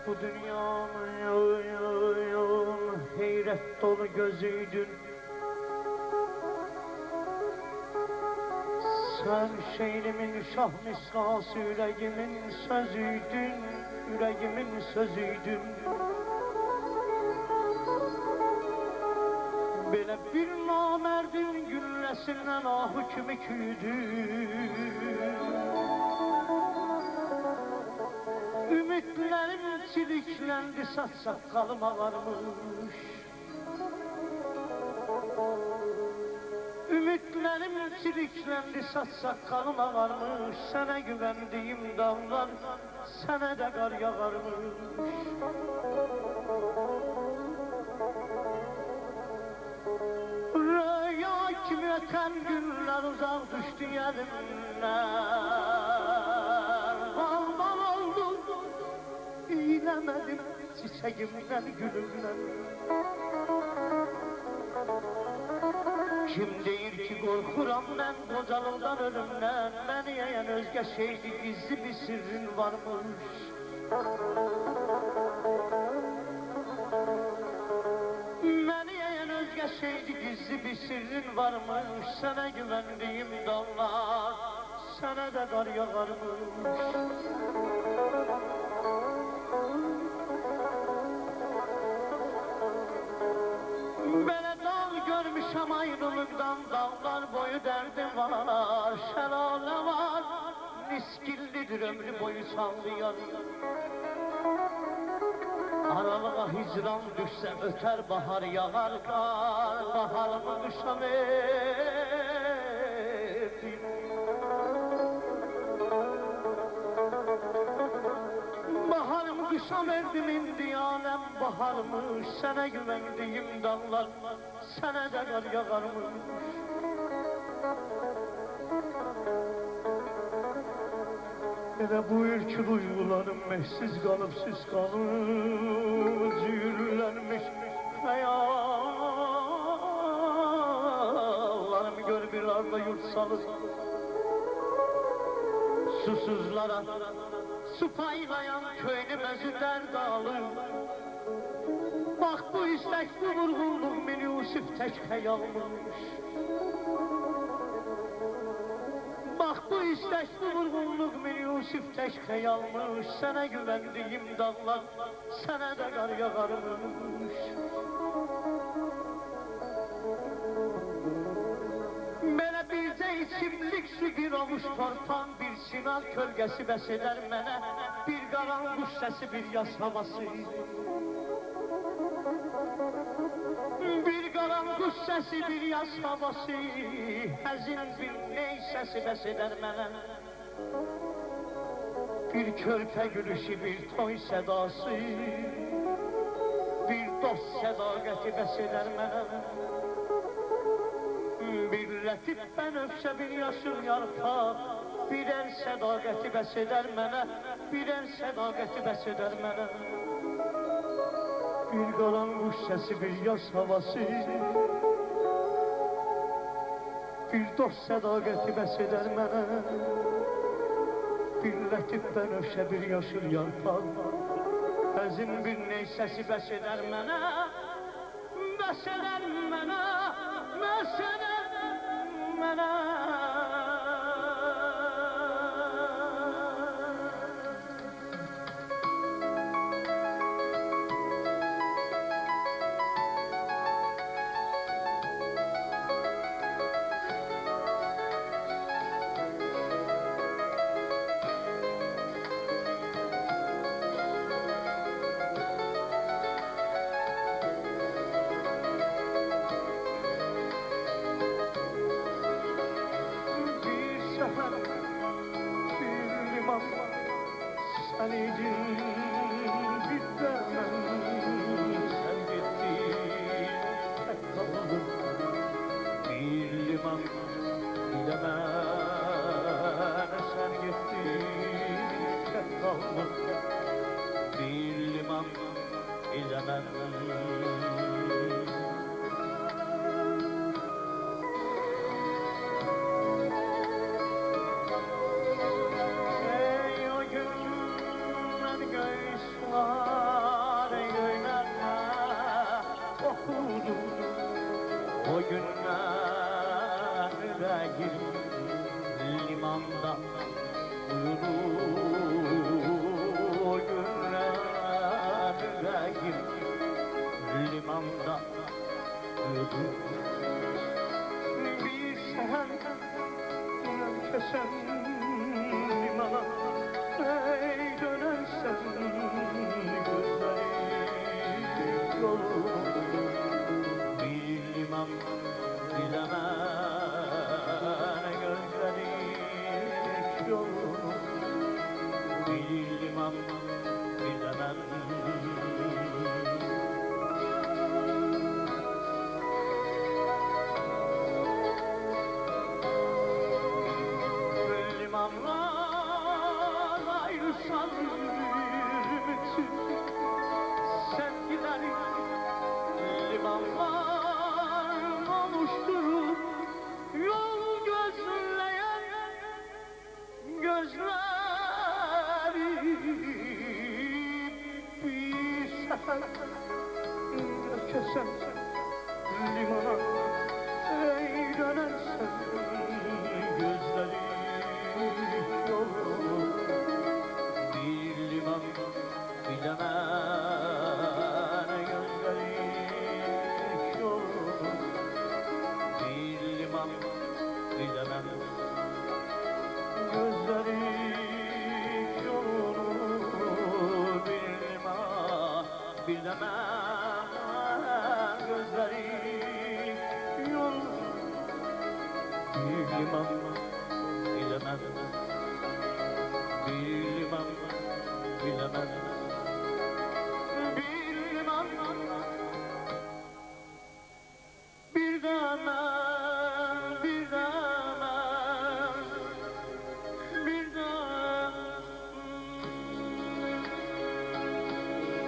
Bu dünyanın heyret dolu gözüydün. Sen şehrimin şah misrası, yüreğimin sözüydün, yüreğimin sözüydün. Belə bir namerdin gülləsindən ahı kimi küydün. Ümitlerim çiliklendi, saç sakalım ağarmış. Ümitlerim çiliklendi, saç sakalım ağarmış. Sana güvendiğim dağlar, sana da kar yağarmış. Rüya kimi öten günler uzak düştü elimden. Baldan oldum, iyilemedim çiçeğimden, gülümden. Kim deyir ki korkuram ben kocalıktan, ölümden. Beni yeyen özge şeydi, gizli bir sirrin varmış. Beni yeyen özge şeydi, gizli bir sirrin varmış. Sana güvendiğim dağlar, sana da kar yağarmış. Görmüşəm ayrılıqdan dağlar boyu dərdim var. Şəlalə var, miskillidir ömrü boyu sallıyar. Aralığa hicran düşsə ötər bahar, yağar qar. Baharımı qışa verdim. Baharımı qışa verdim, indi aləm baharmış. Sənə güvəndiyim dağlar, sana da kar yağarmış. Elə bu ürkü duygularım məhsiz qalıb, siz qalıb, zühürlənmiş xəyallarım gör bir arda yurt salır. Susuzlara su paylayan köynüme züder dağılır. Bak bu istek, bu vurgunluq min Yusuf tək xəyalmış. Bak bu istek, bu vurgunluq min Yusuf tək xəyalmış. Sənə güvəndiyim dağlar, sənə də qar yağarmış. Mənə bircə içimlik su, bir ovuç torpan, bir sinar kölgəsi bəs edər mənə. Bir qaran quş səsi, bir yaz havası. Bir qaran quş səsi, bir yaz havası, həzin bir ney səsi bəs edər mənə. Bir körpə gülüşü, bir toy sədası, bir dost sədaqəti bəs edər mənə. Bir lətif bənövşə, bir yaşıl yarpaq, birər sədaqəti bəs edər mənə, birər sədaqəti bəs edər mənə. Bir qaran quş səsi, bir yaz havası, bir dost sədaqəti bəs edər mənə. Bir lətif bənövşə, bir yaşıl yarpaq, həzin bir ney səsi bəs edər mənə. Bəs edər mənə, bəs edər mənə. Sen idin bir derman, sen gittin tek kaldım. Bir liman bilemem, sen gittin tek kaldım. Bir liman bilemem. Ey o günler göğüsler Bir seher kesen limana ey dönersen gözlerim yolu bir liman bilemem gözlerim yolu bir liman bilemem limanlar ayrılsan yürümüşsün sen giderim limanlar oluşturur yol gözleyen gözleri bir sefer kesen limana ey dönersen gözleri yolu bir liman bilemem gözleri yolu bir liman bilemem gözleri yolu bir liman bilemem gözleri yolu bir liman bilemem bir liman bilemem